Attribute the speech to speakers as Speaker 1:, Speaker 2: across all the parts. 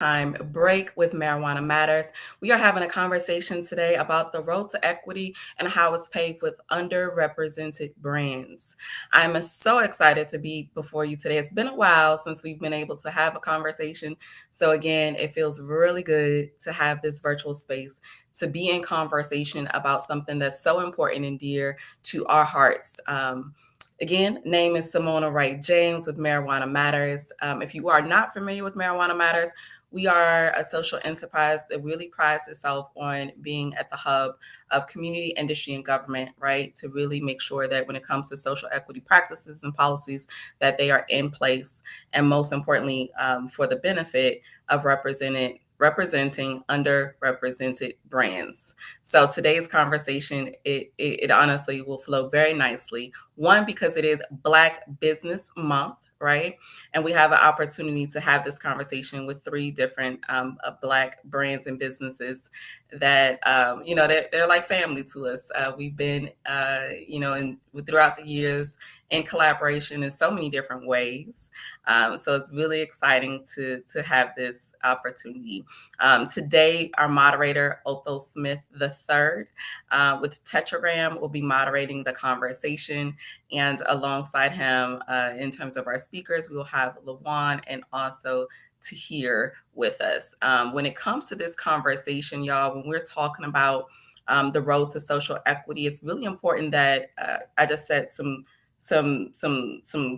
Speaker 1: Time break with Marijuana Matters. We are having a conversation today about the road to equity and how it's paved with underrepresented brands. I'm so excited to be before you today. It's been a while since we've been able to have a conversation. So, again, it feels really good to have this virtual space to be in conversation about something that's so important and dear to our hearts. Again, name is Simona Wright James with Marijuana Matters. If you are not familiar with Marijuana Matters, we are a social enterprise that really prides itself on being at the hub of community, industry, and government, right? To really make sure that when it comes to social equity practices and policies, that they are in place, and most importantly, for the benefit of representing underrepresented brands. So today's conversation, it honestly will flow very nicely. One, because it is Black Business Month, right? And we have an opportunity to have this conversation with three different Black brands and businesses that, they're like family to us. We've been, throughout the years in collaboration in so many different ways. So it's really exciting to have this opportunity. Today, our moderator, Otho Smith III, with Tetragram, will be moderating the conversation. And alongside him, in terms of our speakers, we will have Lawan and also Tahir with us. When it comes to this conversation, y'all, when we're talking about the road to social equity, it's really important that I just set some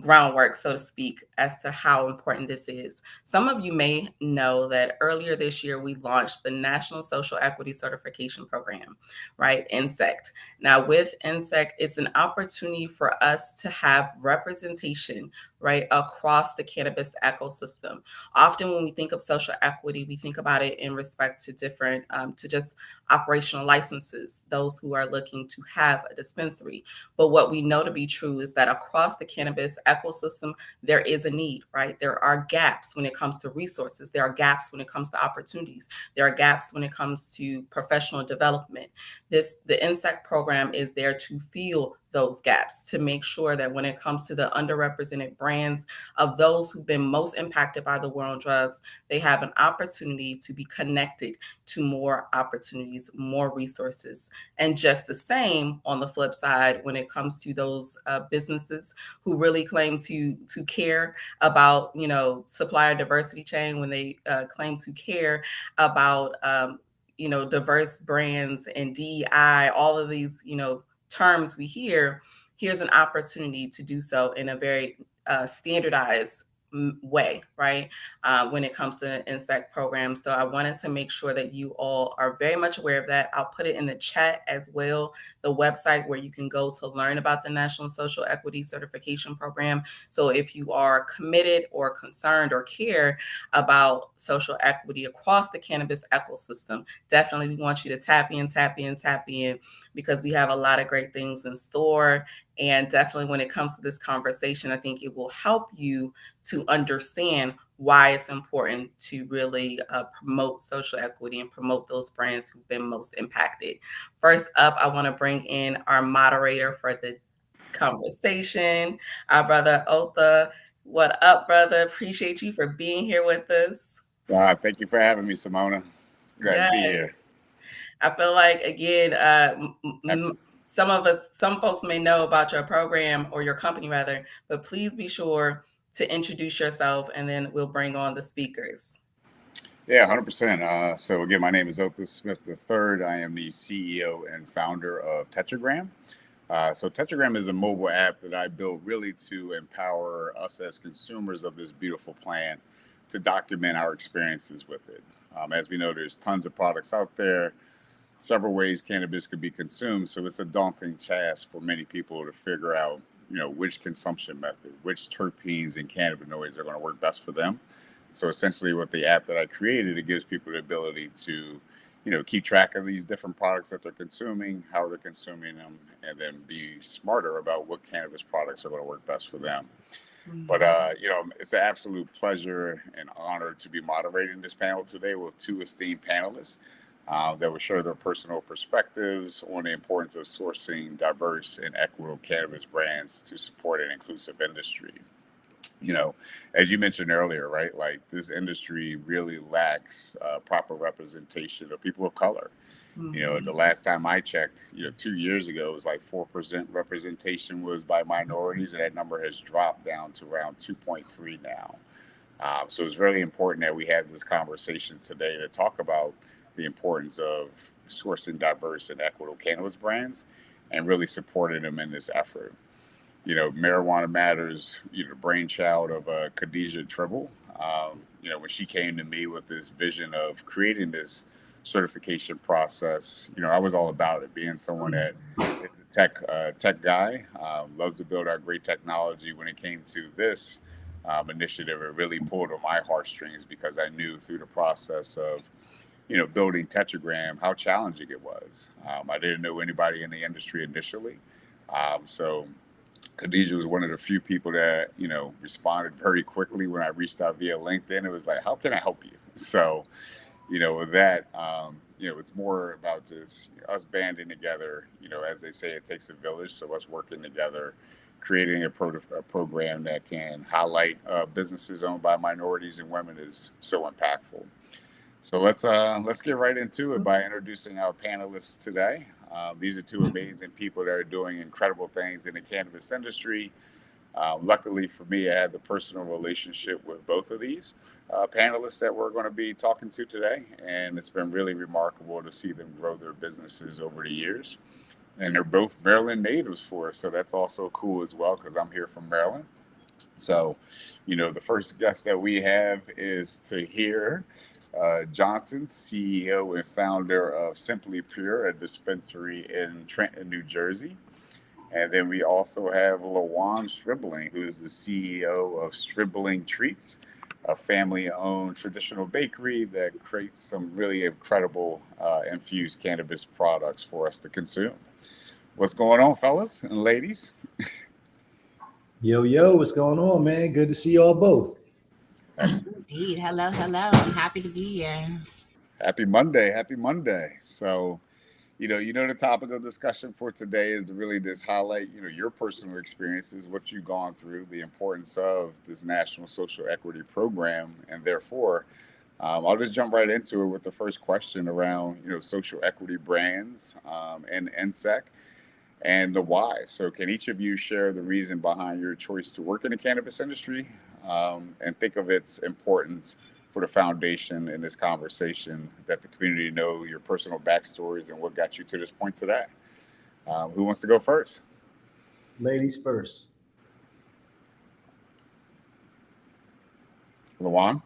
Speaker 1: groundwork, so to speak, as to how important this is. Some of you may know that earlier this year we launched the National Social Equity Certification Program, right? INSECT. Now, with INSECT, it's an opportunity for us to have representation, right, across the cannabis ecosystem. Often, when we think of social equity, we think about it in respect to different, to just operational licenses, those who are looking to have a dispensary. But what we know to be true is that across the cannabis ecosystem, there is a need, right? There are gaps when it comes to resources. There are gaps when it comes to opportunities. There are gaps when it comes to professional development. The INSECT program is there to fill those gaps, to make sure that when it comes to the underrepresented brands of those who've been most impacted by the war on drugs, they have an opportunity to be connected to more opportunities, more resources. And just the same on the flip side, when it comes to those businesses who really claim to care about, supplier diversity chain, when they claim to care about, diverse brands and DEI, all of these, terms we hear, here's an opportunity to do so in a very standardized way, right? When it comes to the INSECT program. So I wanted to make sure that you all are very much aware of that. I'll put it in the chat as well, the website where you can go to learn about the National Social Equity Certification Program. So if you are committed or concerned or care about social equity across the cannabis ecosystem, definitely we want you to tap in, because we have a lot of great things in store. And definitely when it comes to this conversation, I think it will help you to understand why it's important to really promote social equity and promote those brands who've been most impacted. First up, I want to bring in our moderator for the conversation, our brother Otha. What up, brother? Appreciate you for being here with us.
Speaker 2: Thank you for having me, Simona. It's glad to
Speaker 1: Yes.
Speaker 2: be here.
Speaker 1: I feel like, again, some folks may know about your program or your company rather, but please be sure to introduce yourself and then we'll bring on the speakers.
Speaker 2: Yeah, 100%. So, again, my name is Otis Smith III. I am the CEO and founder of Tetragram. So, Tetragram is a mobile app that I built really to empower us as consumers of this beautiful plant to document our experiences with it. As we know, there's tons of products out there, several ways cannabis could be consumed. So it's a daunting task for many people to figure out, which consumption method, which terpenes and cannabinoids are going to work best for them. So essentially, with the app that I created, it gives people the ability to, keep track of these different products that they're consuming, how they're consuming them, and then be smarter about what cannabis products are going to work best for them. But it's an absolute pleasure and honor to be moderating this panel today with two esteemed panelists that will share their personal perspectives on the importance of sourcing diverse and equitable cannabis brands to support an inclusive industry. you know, as you mentioned earlier, right? Like this industry really lacks proper representation of people of color. The
Speaker 1: Mhm.
Speaker 2: last time I checked, 2 years ago, it was like 4% representation was by minorities, and that number has dropped down to around 2.3 now. So it's really important that we have this conversation today to talk about the importance of sourcing diverse and equitable cannabis brands and really supporting them in this effort. Marijuana Matters, the brainchild of Khadijah Tribble. When she came to me with this vision of creating this certification process, I was all about it. Being someone that is a tech guy, loves to build our great technology. When it came to this initiative, it really pulled on my heartstrings because I knew through the process of building Tetragram how challenging it was. I didn't know anybody in the industry initially, so Khadijah was one of the few people that, responded very quickly when I reached out via LinkedIn. It was like, how can I help you? So, with that, it's more about just us banding together. As they say, it takes a village. So us working together, creating a program that can highlight businesses owned by minorities and women is so impactful. So let's get right into it by introducing our panelists today. These are two amazing people that are doing incredible things in the cannabis industry. Luckily for me, I had the personal relationship with both of these panelists that we're going to be talking to today, and it's been really remarkable to see them grow their businesses over the years. And they're both Maryland natives for us, so that's also cool as well because I'm here from Maryland. So, the first guest that we have is Tahir Johnson, CEO and founder of Simply Pure, a dispensary in Trenton, New Jersey. And then we also have Lawan Stribling, who is the CEO of Stribling Treats, a family-owned traditional bakery that creates some really incredible infused cannabis products for us to consume. What's going on, fellas and ladies?
Speaker 3: Yo, yo, what's going on, man? Good to see y'all both.
Speaker 4: Indeed. Hello, hello. I'm happy to be here.
Speaker 2: Happy Monday! Happy Monday! So, the topic of discussion for today is to really just highlight, your personal experiences, what you've gone through, the importance of this national social equity program, and therefore, I'll just jump right into it with the first question around, social equity brands and NSEC and the why. So, can each of you share the reason behind your choice to work in the cannabis industry and think of its importance for the foundation in this conversation, that the community know your personal backstories and what got you to this point today? Who wants to go first?
Speaker 3: Ladies first.
Speaker 2: Lawan?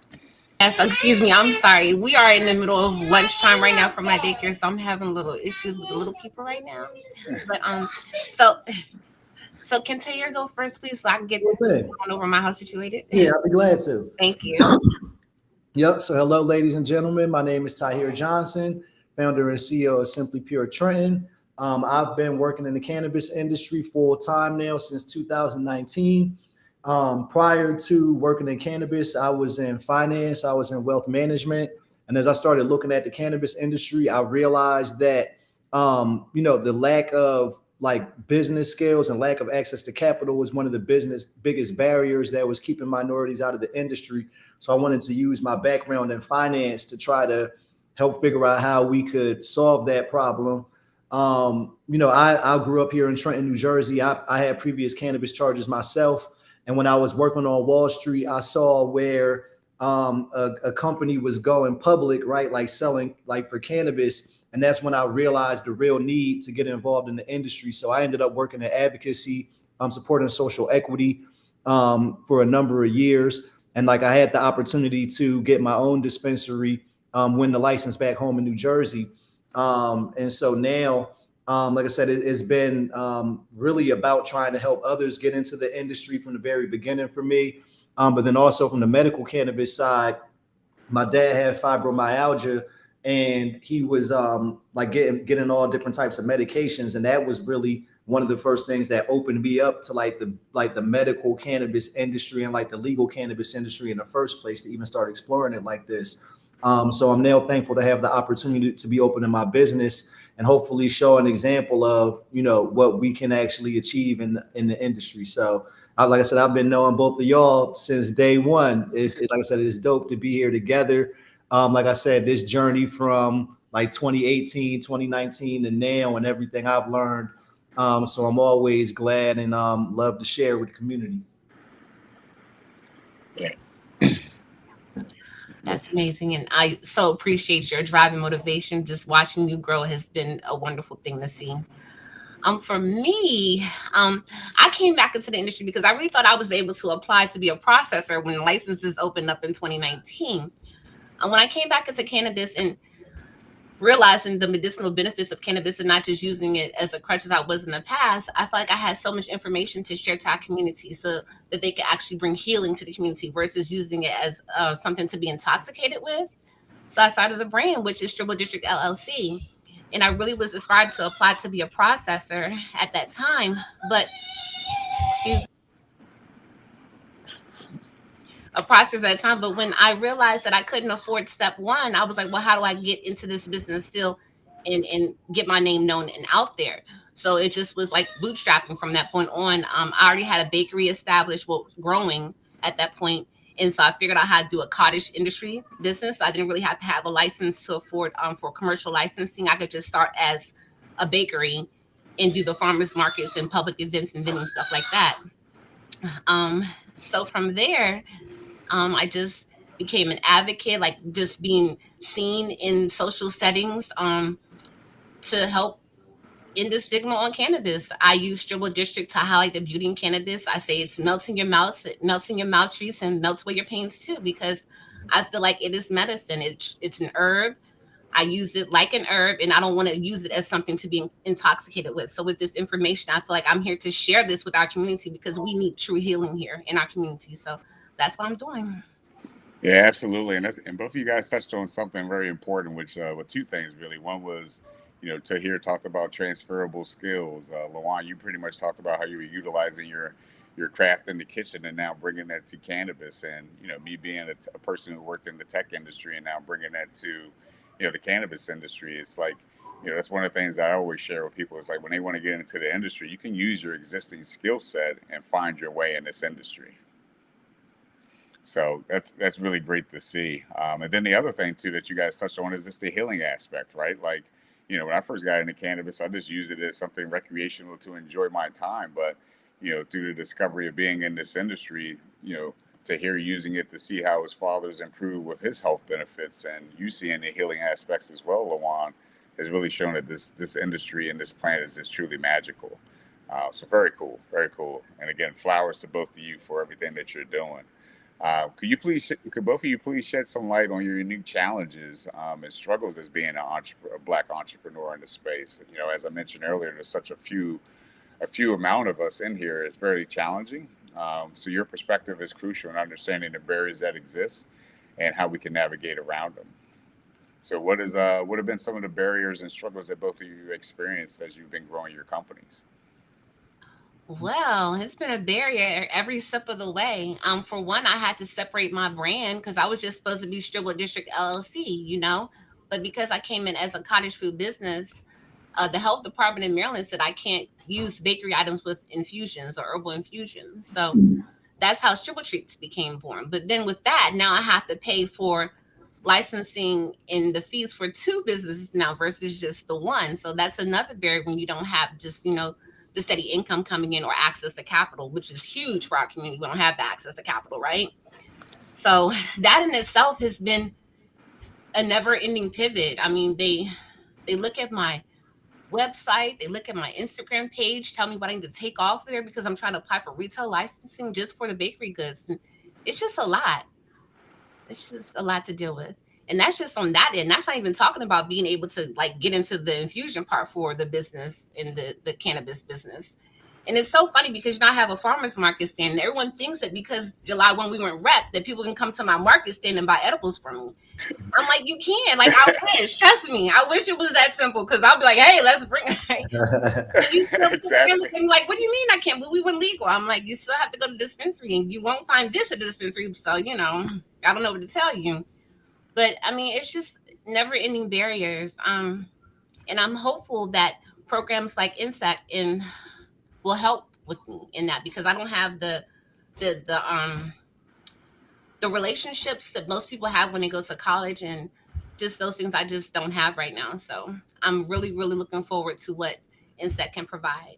Speaker 4: Yes, excuse me. I'm sorry. We are in the middle of lunchtime right now for my daycare, so I'm having little issues with the little people right now. But so so can Taylor go first, please, so I can get
Speaker 3: Sure thing.
Speaker 4: on over my house situated?
Speaker 3: Yeah, I'll be glad to.
Speaker 4: Thank you.
Speaker 3: Yep. So, hello, ladies and gentlemen. My name is Tahir Johnson, founder and CEO of Simply Pure Trenton. I've been working in the cannabis industry full time now since 2019. Prior to working in cannabis, I was in finance, I was in wealth management. And as I started looking at the cannabis industry, I realized that, the lack of like business skills and lack of access to capital was one of the biggest barriers that was keeping minorities out of the industry. So I wanted to use my background in finance to try to help figure out how we could solve that problem. I grew up here in Trenton, New Jersey. I had previous cannabis charges myself. And when I was working on Wall Street, I saw where a company was going public, right? Like selling like for cannabis. And that's when I realized the real need to get involved in the industry. So I ended up working in advocacy, supporting social equity for a number of years. And like I had the opportunity to get my own dispensary, win the license back home in New Jersey. And so now, like I said, it's been really about trying to help others get into the industry from the very beginning for me. But then also from the medical cannabis side, my dad had fibromyalgia and he was like getting all different types of medications. And that was really one of the first things that opened me up to like the medical cannabis industry and like the legal cannabis industry in the first place to even start exploring it like this. So I'm now thankful to have the opportunity to be opening my business and hopefully show an example of, what we can actually achieve in the industry. So like I said, I've been knowing both of y'all since day one. Like I said, it's dope to be here together. Like I said, this journey from like 2018, 2019 to now and everything I've learned. So I'm always glad and love to share with the community.
Speaker 4: That's amazing. And I so appreciate your drive and motivation. Just watching you grow has been a wonderful thing to see. For me, I came back into the industry because I really thought I was able to apply to be a processor when licenses opened up in 2019. And when I came back into cannabis and realizing the medicinal benefits of cannabis and not just using it as a crutch as I was in the past, I felt like I had so much information to share to our community so that they could actually bring healing to the community versus using it as something to be intoxicated with. So I started a brand, which is STRIB'ble District LLC. And I really was described to apply to be a processor at that time. But, excuse a process at a time. But when I realized that I couldn't afford step one, I was like, well, how do I get into this business still and get my name known and out there? So it just was like bootstrapping from that point on. I already had a bakery established, well, growing at that point. And so I figured out how to do a cottage industry business. I didn't really have to have a license to afford for commercial licensing. I could just start as a bakery and do the farmers markets and public events and vending stuff like that. Um, so from there, I just became an advocate, like just being seen in social settings to help end the stigma on cannabis. I use STRIB'ble District to highlight the beauty in cannabis. I say it's melting your mouth, it melts in your mouth treats and melts away your pains too, because I feel like it is medicine. It's an herb. I use it like an herb, and I don't want to use it as something to be intoxicated with. So with this information, I feel like I'm here to share this with our community because we need true healing here in our community. So that's what I'm doing.
Speaker 2: Yeah, absolutely, and both of you guys touched on something very important, which with two things really. One was, Tahir talked about transferable skills. Lawan, you pretty much talked about how you were utilizing your craft in the kitchen and now bringing that to cannabis. And me being a person who worked in the tech industry and now bringing that to the cannabis industry. It's like that's one of the things that I always share with people. It's like when they want to get into the industry, you can use your existing skill set and find your way in this industry. So that's really great to see. And then the other thing too that you guys touched on is just the healing aspect, right? Like, when I first got into cannabis, I just used it as something recreational to enjoy my time. But through the discovery of being in this industry, to hear using it to see how his father's improved with his health benefits, and you seeing the healing aspects as well, Lawan, has really shown that this industry and this plant is just truly magical. So very cool, very cool. And again, flowers to both of you for everything that you're doing. Could both of you please shed some light on your unique challenges and struggles as being a black entrepreneur in the space? As I mentioned earlier, there's such a few amount of us in here. It's very challenging. So your perspective is crucial in understanding the barriers that exist and how we can navigate around them. So what have been some of the barriers and struggles that both of you experienced as you've been growing your companies?
Speaker 4: Well, it's been a barrier every step of the way. For one, I had to separate my brand because I was just supposed to be STRIB'ble District LLC. But because I came in as a cottage food business, the health department in Maryland said I can't use bakery items with infusions or herbal infusions. So that's how STRIB'ble Treats became born. But then with that, now I have to pay for licensing and the fees for two businesses now versus just the one. So that's another barrier when you don't have just, the steady income coming in or access to capital, which is huge for our community. We don't have the access to capital, right? So that in itself has been a never ending pivot. I mean, they look at my website, they look at my Instagram page, tell me what I need to take off there because I'm trying to apply for retail licensing just for the bakery goods. And it's just a lot. It's just a lot to deal with. And that's just on that end. That's not even talking about being able to like get into the infusion part for the business in the cannabis business. And it's so funny because I have a farmer's market stand. And everyone thinks that because July when we went rep, that people can come to my market stand and buy edibles from me. I'm like, you can. Like, I wish. Trust me. I wish it was that simple because I'll be like, hey, let's bring it. Can you still
Speaker 2: Exactly.
Speaker 4: I'm like, what do you mean I can't? But we were legal. I'm like, you still have to go to the dispensary and you won't find this at the dispensary. So, I don't know what to tell you. But I mean, it's just never ending barriers. And I'm hopeful that programs like Insect will help with me in that, because I don't have the the relationships that most people have when they go to college, and just those things I just don't have right now. So I'm really, really looking forward to what Inset can provide.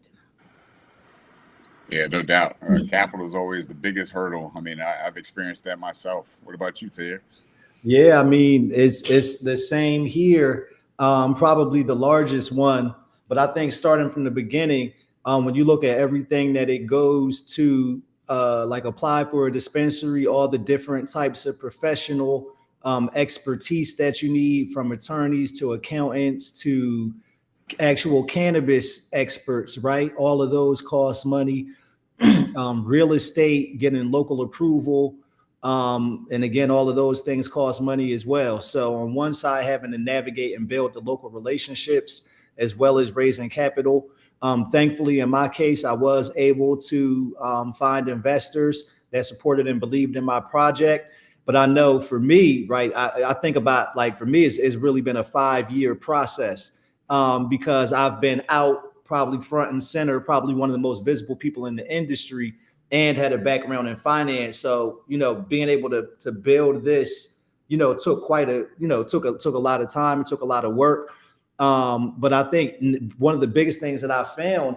Speaker 2: Yeah, no doubt. Capital is always the biggest hurdle. I mean, I've experienced that myself. What about you, Taylor?
Speaker 3: Yeah, I mean, it's the same here. Probably the largest one, but I think starting from the beginning, when you look at everything that it goes to, like apply for a dispensary, all the different types of professional expertise that you need, from attorneys to accountants to actual cannabis experts, right? All of those cost money. Real estate, getting local approval. And again, all of those things cost money as well. So on one side, having to navigate and build the local relationships as well as raising capital. Thankfully, in my case, I was able to find investors that supported and believed in my project. But I know for me, right, I think about, like, for me, it's really been a 5-year process, because I've been out probably front and center, probably one of the most visible people in the industry, and had a background in finance. So, being able to build this, took quite a, took a lot of time. It took a lot of work. But I think one of the biggest things that I found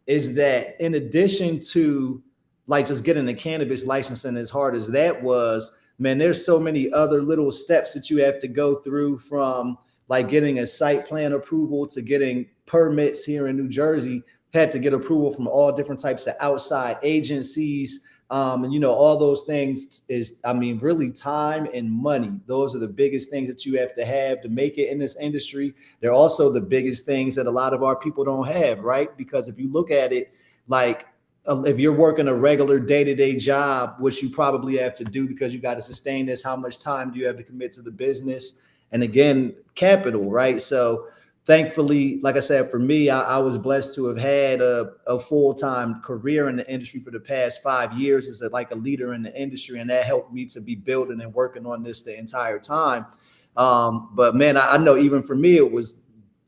Speaker 3: is that, in addition to like just getting the cannabis licensing, as hard as that was, man, there's so many other little steps that you have to go through, from like getting a site plan approval to getting permits here in New Jersey. Had to get approval from all different types of outside agencies. And all those things is, I mean, really time and money. Those are the biggest things that you have to make it in this industry. They're also the biggest things that a lot of our people don't have, right? Because if you look at it, like, if you're working a regular day-to-day job, which you probably have to do because you got to sustain this, how much time do you have to commit to the business? And again, capital, right? So thankfully, like I said, for me, I was blessed to have had a full-time career in the industry for the past 5 years as like a leader in the industry. And that helped me to be building and working on this the entire time. But man, I know even for me, it was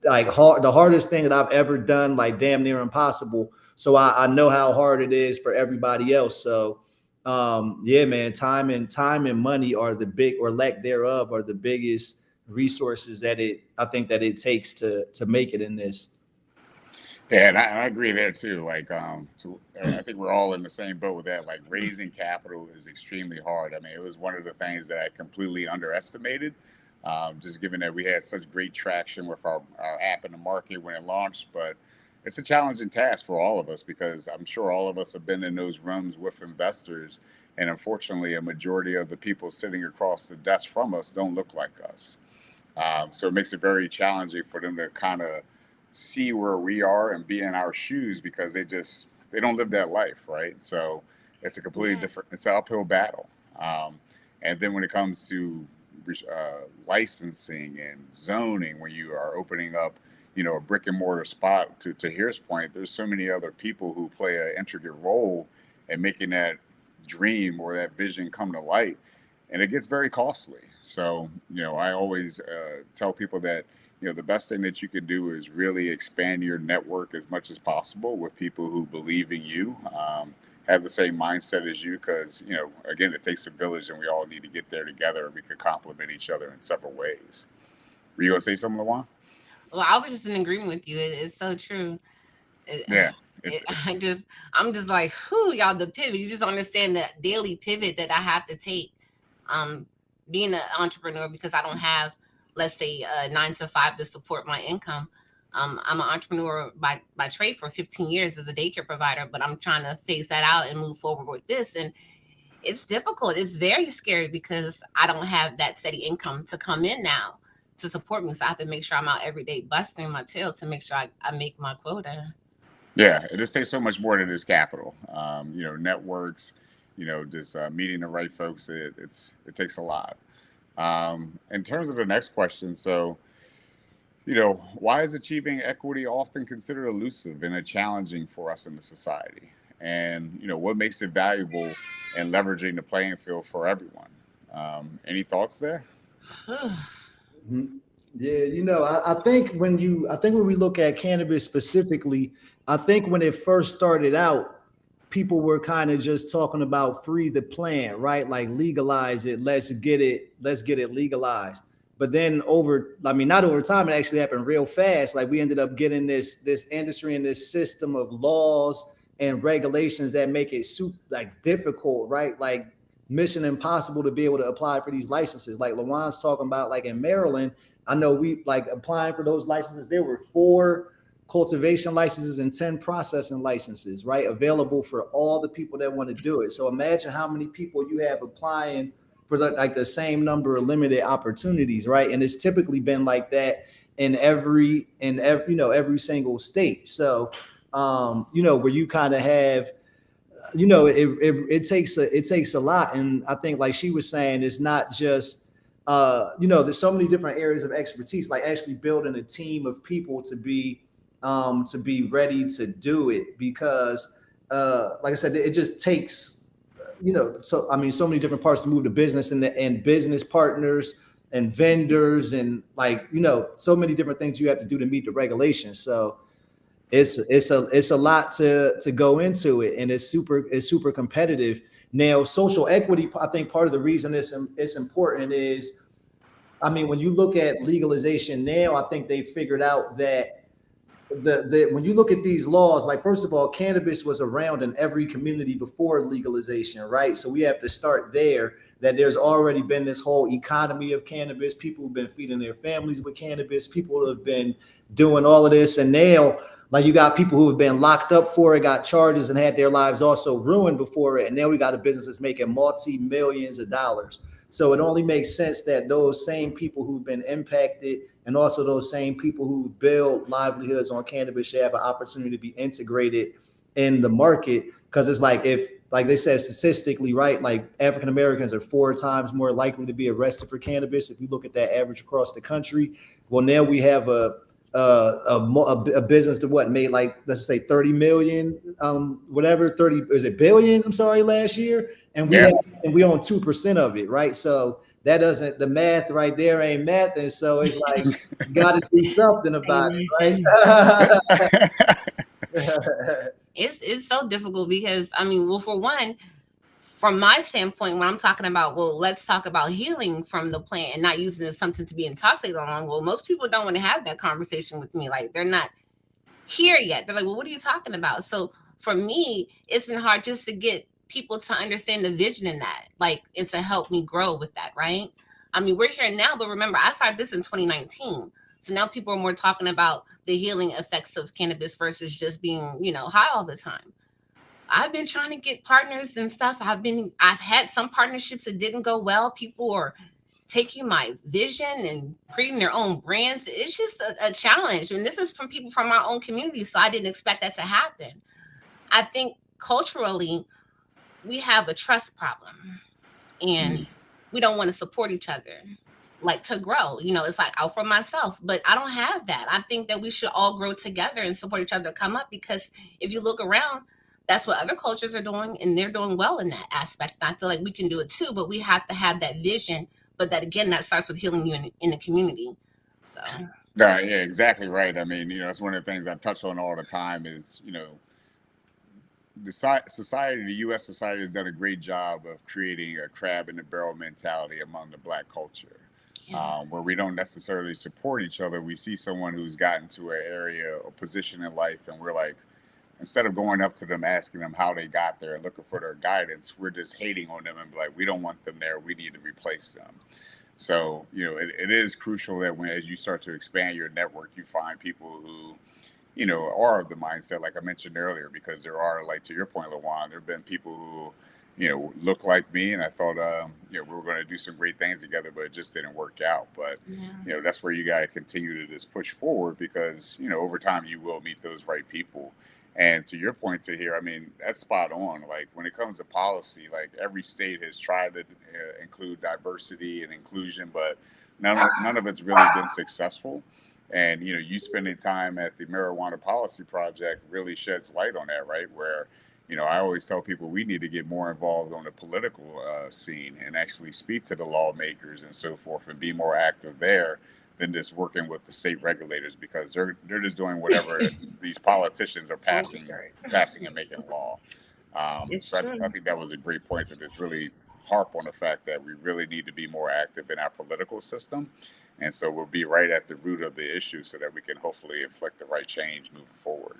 Speaker 3: like the hardest thing that I've ever done, like damn near impossible. So I know how hard it is for everybody else. So yeah, man, time and money are the big, or lack thereof, are the biggest resources that I think that it takes to make it in this.
Speaker 2: Yeah, and I agree there too. Like, I think we're all in the same boat with that. Like, raising capital is extremely hard. I mean, it was one of the things that I completely underestimated. Just given that we had such great traction with our app in the market when it launched, but it's a challenging task for all of us, because I'm sure all of us have been in those rooms with investors, and unfortunately, a majority of the people sitting across the desk from us don't look like us. So it makes it very challenging for them to kind of see where we are and be in our shoes, because they don't live that life, right? So it's a completely
Speaker 4: Yeah.
Speaker 2: different, it's an uphill battle. And then when it comes to licensing and zoning, when you are opening up, a brick and mortar spot, to Here's point, there's so many other people who play an intricate role in making that dream or that vision come to light, and it gets very costly. So, I always tell people that, the best thing that you could do is really expand your network as much as possible with people who believe in you, have the same mindset as you, because, again, it takes a village, and we all need to get there together, and we could complement each other in several ways. Were you going to say something, Lawan?
Speaker 4: Well, I was just in agreement with you. It's so true. It,
Speaker 2: Yeah,
Speaker 4: it,
Speaker 2: it's
Speaker 4: I'm just like, whew, y'all, the pivot. You just understand that daily pivot that I have to take, um, being an entrepreneur, because I don't have, let's say, 9 to 5 to support my income. I'm an entrepreneur by trade for 15 years as a daycare provider, but I'm trying to phase that out and move forward with this. And it's difficult. It's very scary because I don't have that steady income to come in now to support me. So I have to make sure I'm out every day busting my tail to make sure I make my quota.
Speaker 2: Yeah, it just takes so much more than this capital. Networks, just meeting the right folks. It takes a lot. In terms of the next question, so, why is achieving equity often considered elusive and challenging for us in the society? And what makes it valuable in leveraging the playing field for everyone? Any thoughts there?
Speaker 3: Mhm. Yeah, I think when we look at cannabis specifically, I think when it first started out, people were kind of just talking about free the plant, right? Like legalize it, let's get it legalized. But then not over time, it actually happened real fast. Like we ended up getting this industry and this system of laws and regulations that make it like difficult, right? Like mission impossible to be able to apply for these licenses. Like Lawan's talking about, like in Maryland, I know we like applying for those licenses. There were 4 cultivation licenses and 10 processing licenses, right? Available for all the people that want to do it. So imagine how many people you have applying for the same number of limited opportunities, right? And it's typically been like that in every every single state. So where you kind of have it takes a lot. And I think, like she was saying, it's not just there's so many different areas of expertise, like actually building a team of people to be ready to do it, because like I said, it just takes so many different parts to move the business and business partners and vendors and so many different things you have to do to meet the regulations. So it's a lot to go into it, and it's super competitive. Now, social equity, I think part of the reason it's important is, when you look at legalization now, I think they figured out that when you look at these laws, like first of all, cannabis was around in every community before legalization, right? So we have to start there, that there's already been this whole economy of cannabis. People have been feeding their families with cannabis. People have been doing all of this. And now, like, you got people who have been locked up for it, got charges, and had their lives also ruined before it. And now we got a business that's making multi-millions of dollars. So it only makes sense that those same people who've been impacted, and also those same people who build livelihoods on cannabis, should have an opportunity to be integrated in the market. Because it's like, if, like they said statistically, right, like African Americans are 4 times more likely to be arrested for cannabis if you look at that average across the country. Well, now we have a business that made, like, let's say 30 million, whatever, 30, is it billion? I'm sorry, last year. And we own 2% of it, right? So that doesn't, the math right there ain't math. And so it's like, you got to do something about it, right?
Speaker 4: It's so difficult because, well, for one, from my standpoint, when I'm talking about, well, let's talk about healing from the plant and not using it as something to be intoxicated on. Well, most people don't want to have that conversation with me. Like, they're not here yet. They're like, well, what are you talking about? So for me, it's been hard just to get people to understand the vision in that, like, and to help me grow with that, right? We're here now, but remember, I started this in 2019. So now people are more talking about the healing effects of cannabis versus just being, high all the time. I've been trying to get partners and stuff. I've had some partnerships that didn't go well. People are taking my vision and creating their own brands. It's just a challenge. And this is from people from our own community. So I didn't expect that to happen. I think culturally, we have a trust problem, and we don't want to support each other, like, to grow. It's like, out for myself, but I don't have that. I think that we should all grow together and support each other, come up, because if you look around, that's what other cultures are doing, and they're doing well in that aspect. And I feel like we can do it too, but we have to have that vision. But that, again, that starts with healing you in the community. So.
Speaker 2: No, yeah, exactly right. That's one of the things I touch on all the time is, the society, the U.S. society has done a great job of creating a crab in the barrel mentality among the Black culture, where we don't necessarily support each other. We see someone who's gotten to an area or position in life, and we're like, instead of going up to them, asking them how they got there and looking for their guidance, we're just hating on them and be like, we don't want them there. We need to replace them. So, it is crucial that as you start to expand your network, you find people who, are of the mindset, like I mentioned earlier, because there are, like, to your point, Lawan, there have been people who, look like me, and I thought, we were going to do some great things together, but it just didn't work out. But, that's where you got to continue to just push forward, because, over time you will meet those right people. And to your point, to here, that's spot on. Like, when it comes to policy, like, every state has tried to include diversity and inclusion, but none of it's really been successful. And, you spending time at the Marijuana Policy Project really sheds light on that, right? Where, I always tell people we need to get more involved on the political scene and actually speak to the lawmakers and so forth, and be more active there than just working with the state regulators, because they're just doing whatever these politicians are passing and making law.
Speaker 4: It's
Speaker 2: So I
Speaker 4: true.
Speaker 2: think that was a great point to just really harp on the fact that we really need to be more active in our political system. And so we'll be right at the root of the issue so that we can hopefully inflict the right change moving forward.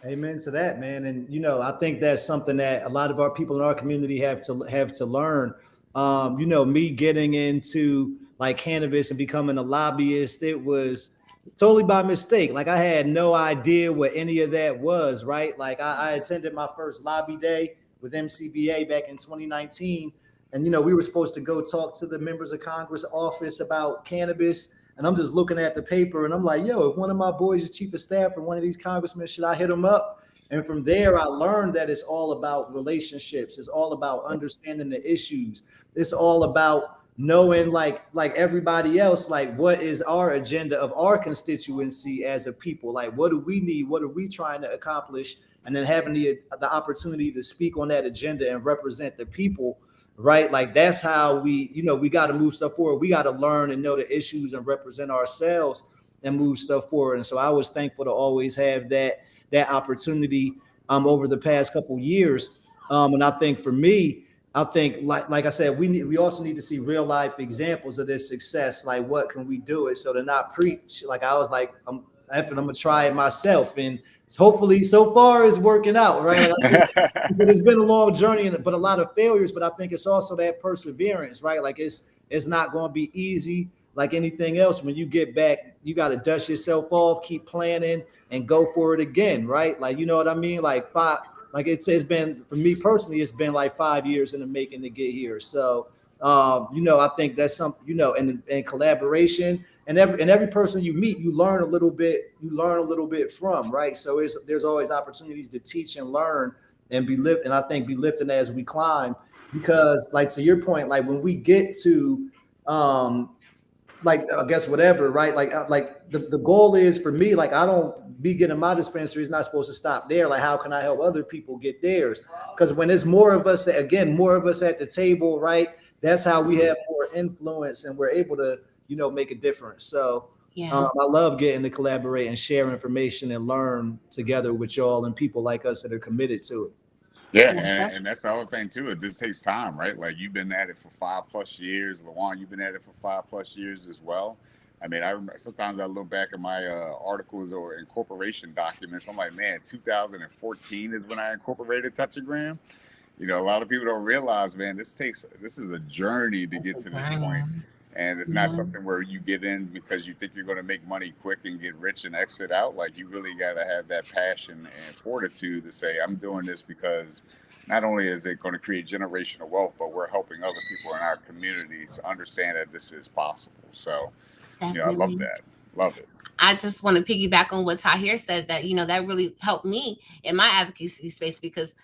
Speaker 3: Amen to that, man. And I think that's something that a lot of our people in our community have to learn. Me getting into like cannabis and becoming a lobbyist, it was totally by mistake. Like I had no idea what any of that was, right? Like I attended my first lobby day with MCBA back in 2019. And we were supposed to go talk to the members of Congress office about cannabis. And I'm just looking at the paper and I'm like, yo, if one of my boys is chief of staff or one of these congressmen, should I hit him up? And from there, I learned that it's all about relationships. It's all about understanding the issues. It's all about knowing, like everybody else, like what is our agenda of our constituency as a people? Like, what do we need? What are we trying to accomplish? And then having the opportunity to speak on that agenda and represent the people, right? Like that's how we got to move stuff forward. We got to learn and know the issues and represent ourselves and move stuff forward. And so I was thankful to always have that opportunity over the past couple years. And I think for me, I think like I said, we also need to see real life examples of this success. Like what can we do it so to not preach? Like I was like, I'm gonna try it myself, and hopefully so far it's working out, right? Like I think it's been a long journey, but a lot of failures. But I think it's also that perseverance, right? Like it's not going to be easy. Like anything else, when you get back, you got to dust yourself off, keep planning, and go for it again, right? Like you know what I mean? Like it's been for me personally, it's been like 5 years in the making to get here. So I think that's something, and collaboration and every person you meet, you learn a little bit from, right? So there's always opportunities to teach and learn and and I think be lifting as we climb, because like to your point, like when we get to like I guess whatever, right? Like the goal is for me, like I don't be getting my dispensary is not supposed to stop there. Like how can I help other people get theirs? Because when there's more of us, again, more of us at the table, right? That's how we have more influence and we're able to, make a difference. So
Speaker 4: Yeah.
Speaker 3: I love getting to collaborate and share information and learn together with y'all and people like us that are committed to it.
Speaker 2: Yeah,
Speaker 4: Yes,
Speaker 2: and
Speaker 4: that's
Speaker 2: that's the other thing too. It just takes time, right? Like you've been at it for 5 plus years. Lawan, you've been at it for 5 plus years as well. I mean, I remember sometimes I look back at my articles or incorporation documents. I'm like, man, 2014 is when I incorporated Touchagram. A lot of people don't realize, man, this is a journey to get
Speaker 4: a
Speaker 2: to this point.
Speaker 4: journey.
Speaker 2: And it's not
Speaker 4: Yeah.
Speaker 2: something where you get in because you think you're going to make money quick and get rich and exit out. Like you really got to have that passion and fortitude to say, I'm doing this because not only is it going to create generational wealth, but we're helping other people in our communities understand that this is possible. So, I love
Speaker 4: Definitely.
Speaker 2: that. Love it.
Speaker 4: I just want to piggyback on what Tahir said, that that really helped me in my advocacy space, because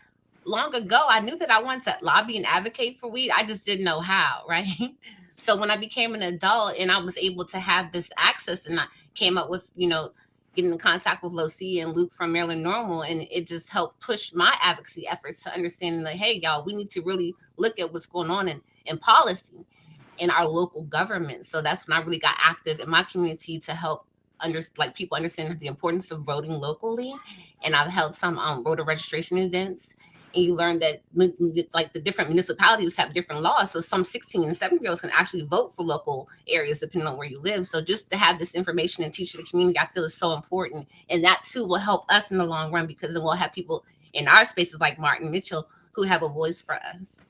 Speaker 4: long ago I knew that I wanted to lobby and advocate for weed. I just didn't know how, right? So when I became an adult and I was able to have this access, and I came up with, getting in contact with Locy and Luke from Maryland Normal, and it just helped push my advocacy efforts to understanding that, hey, y'all, we need to really look at what's going on in policy in our local government. So that's when I really got active in my community to help like people understand the importance of voting locally. And I've held some voter registration events. And you learn that like the different municipalities have different laws. So some 16 and 17-year-olds can actually vote for local areas depending on where you live. So just to have this information and teach the community, I feel is so important. And that too will help us in the long run, because then we'll have people in our spaces like Martin Mitchell who have a voice for us.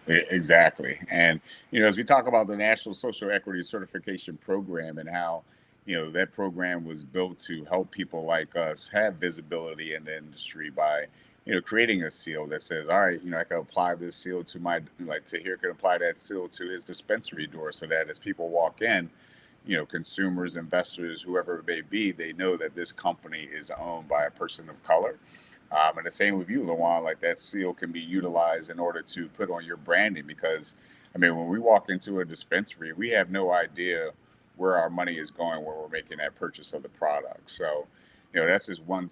Speaker 2: Exactly. And, as we talk about the National Social Equity Certification Program and how, that program was built to help people like us have visibility in the industry by, creating a seal that says, all right, I can apply this seal to Tahir can apply that seal to his dispensary door so that as people walk in, consumers, investors, whoever it may be, they know that this company is owned by a person of color. And the same with you, Lawan, like that seal can be utilized in order to put on your branding because, I mean, when we walk into a dispensary, we have no idea where our money is going when we're making that purchase of the product. So, that's just one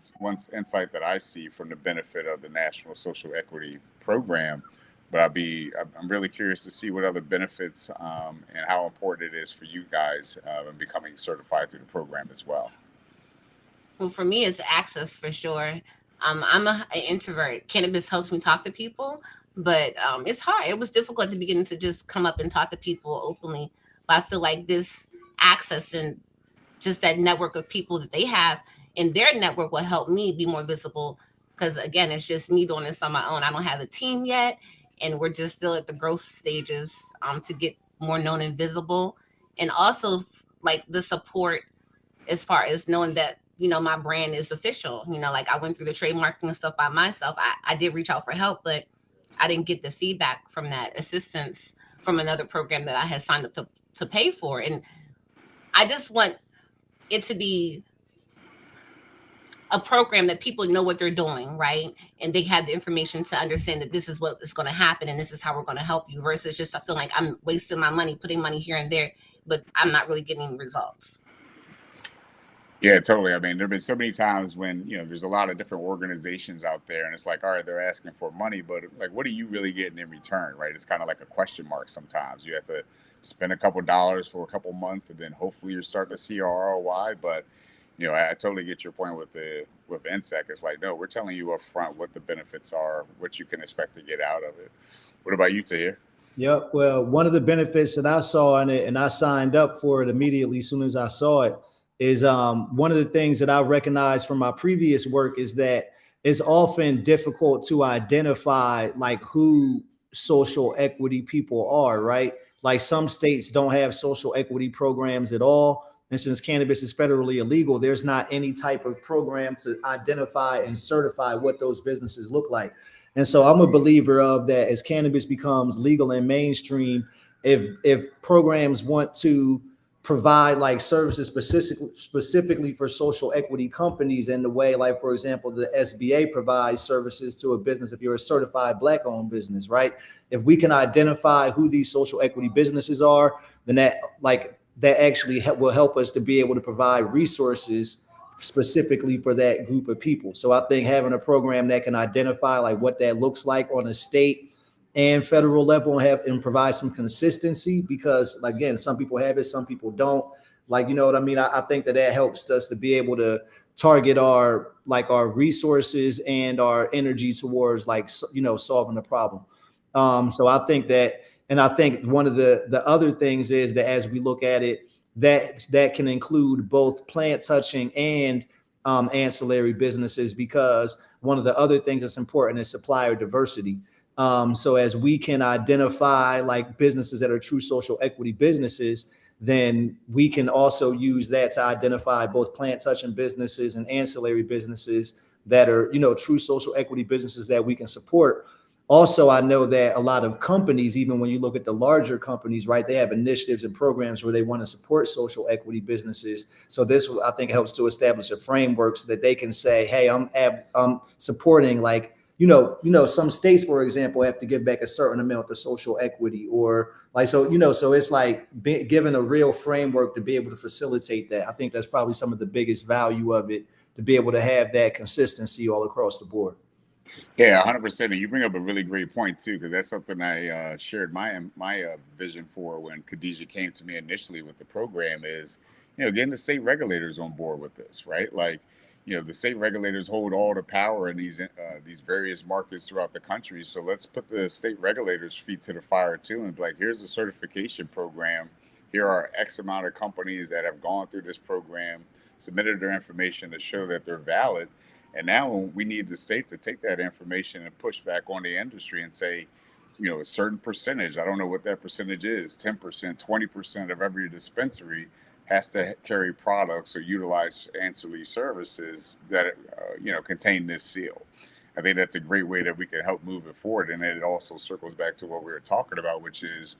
Speaker 2: insight that I see from the benefit of the National Social Equity Program. But I'm really curious to see what other benefits and how important it is for you guys in becoming certified through the program as well.
Speaker 4: Well, for me, it's access for sure. I'm an introvert. Cannabis helps me talk to people, but it's hard. It was difficult at the beginning to just come up and talk to people openly. But I feel like this access and just that network of people that they have in their network will help me be more visible. Because again, it's just me doing this on my own. I don't have a team yet, and we're just still at the growth stages to get more known and visible, and also like the support as far as knowing that my brand is official. Like I went through the trademarking and stuff by myself. I did reach out for help, but I didn't get the feedback from that assistance from another program that I had signed up to pay for. And I just want it to be a program that people know what they're doing, right? And they have the information to understand that this is what is going to happen and this is how we're going to help you, versus just I feel like I'm wasting my money, putting money here and there, but I'm not really getting results.
Speaker 2: Yeah, totally. I mean, there have been so many times when, there's a lot of different organizations out there and it's like, all right, they're asking for money, but like, what are you really getting in return, right? It's kind of like a question mark sometimes. You have to spend a couple dollars for a couple months and then hopefully you're starting to see ROI. But, I totally get your point with NSEC. It's like, no, we're telling you up front what the benefits are, what you can expect to get out of it. What about you, Tahir?
Speaker 3: Yep. Well, one of the benefits that I saw in it, and I signed up for it immediately as soon as I saw it, is one of the things that I recognized from my previous work is that it's often difficult to identify like who social equity people are, right? Like some states don't have social equity programs at all. And since cannabis is federally illegal, there's not any type of program to identify and certify what those businesses look like. And so I'm a believer of that as cannabis becomes legal and mainstream, if programs want to provide like services specifically for social equity companies in the way, like, for example, the SBA provides services to a business if you're a certified Black owned business, right? If we can identify who these social equity businesses are, then that actually will help us to be able to provide resources specifically for that group of people. So I think having a program that can identify like what that looks like on a state and federal level and provide some consistency, because again, some people have it, some people don't. Like, you know what I mean? I think that helps us to be able to target our resources and our energy towards solving the problem. So I think that, and I think one of the other things is that as we look at it, that can include both plant touching and ancillary businesses, because one of the other things that's important is supplier diversity. So as we can identify like businesses that are true social equity businesses, then we can also use that to identify both plant touching businesses and ancillary businesses that are, true social equity businesses that we can support. Also, I know that a lot of companies, even when you look at the larger companies, right, they have initiatives and programs where they want to support social equity businesses. So this, I think, helps to establish a framework so that they can say, hey, I'm supporting some states, for example, have to give back a certain amount to social equity or so it's like given a real framework to be able to facilitate that. I think that's probably some of the biggest value of it, to be able to have that consistency all across the board.
Speaker 2: Yeah, 100%. And you bring up a really great point too, because that's something I shared my vision for when Khadijah came to me initially with the program is, getting the state regulators on board with this, right? Like, the state regulators hold all the power in these various markets throughout the country. So let's put the state regulators' feet to the fire too, and be like, here's a certification program. Here are X amount of companies that have gone through this program, submitted their information to show that they're valid. And now we need the state to take that information and push back on the industry and say, a certain percentage, I don't know what that percentage is, 10%, 20% of every dispensary has to carry products or utilize ancillary services that, contain this seal. I think that's a great way that we can help move it forward. And then it also circles back to what we were talking about, which is,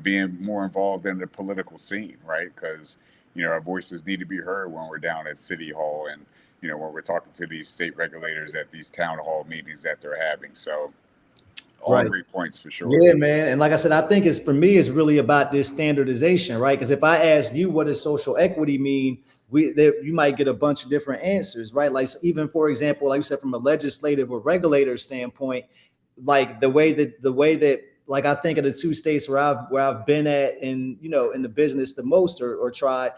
Speaker 2: being more involved in the political scene, right? Because, our voices need to be heard when we're down at City Hall and, when we're talking to these state regulators at these town hall meetings that they're having. So all great points for sure.
Speaker 3: Yeah, man. And like I said, I think it's really about this standardization, right? Because if I ask you what does social equity mean, you might get a bunch of different answers, right? Like, so even for example, like you said, from a legislative or regulator standpoint, like the way that like I think of the two states where I've been at in the business the most or tried,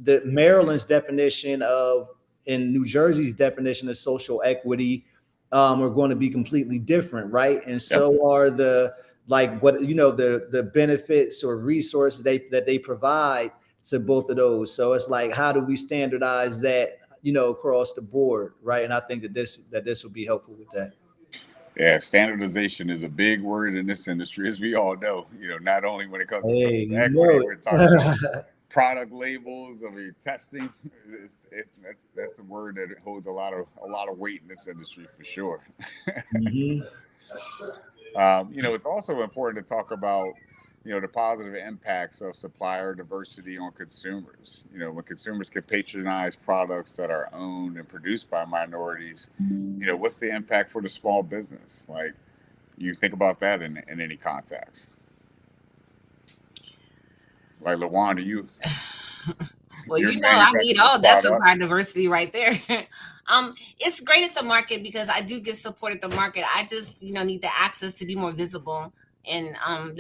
Speaker 3: the Maryland's definition of in New Jersey's definition of social equity are going to be completely different, right? And
Speaker 2: Yep.
Speaker 3: so are the like what the benefits or resources that they provide to both of those. So it's like, how do we standardize that, across the board, right? And I think that this will be helpful with that.
Speaker 2: Yeah, standardization is a big word in this industry, as we all know. Not only when it comes to social
Speaker 3: Hey, you
Speaker 2: equity,
Speaker 3: know
Speaker 2: we're talking about
Speaker 3: it.
Speaker 2: product labels. I mean, testing. That's a word that holds a lot of weight in this industry for sure.
Speaker 3: Mhm.
Speaker 2: It's also important to talk about, the positive impacts of supplier diversity on consumers. When consumers can patronize products that are owned and produced by minorities, what's the impact for the small business? Like, you think about that in any context. Like, LaWanda,
Speaker 4: Well,
Speaker 2: you're
Speaker 4: I need
Speaker 2: manufacturing
Speaker 4: all that
Speaker 2: product.
Speaker 4: supply diversity right there. It's great at the market because I do get support at the market. I just, need the access to be more visible. And I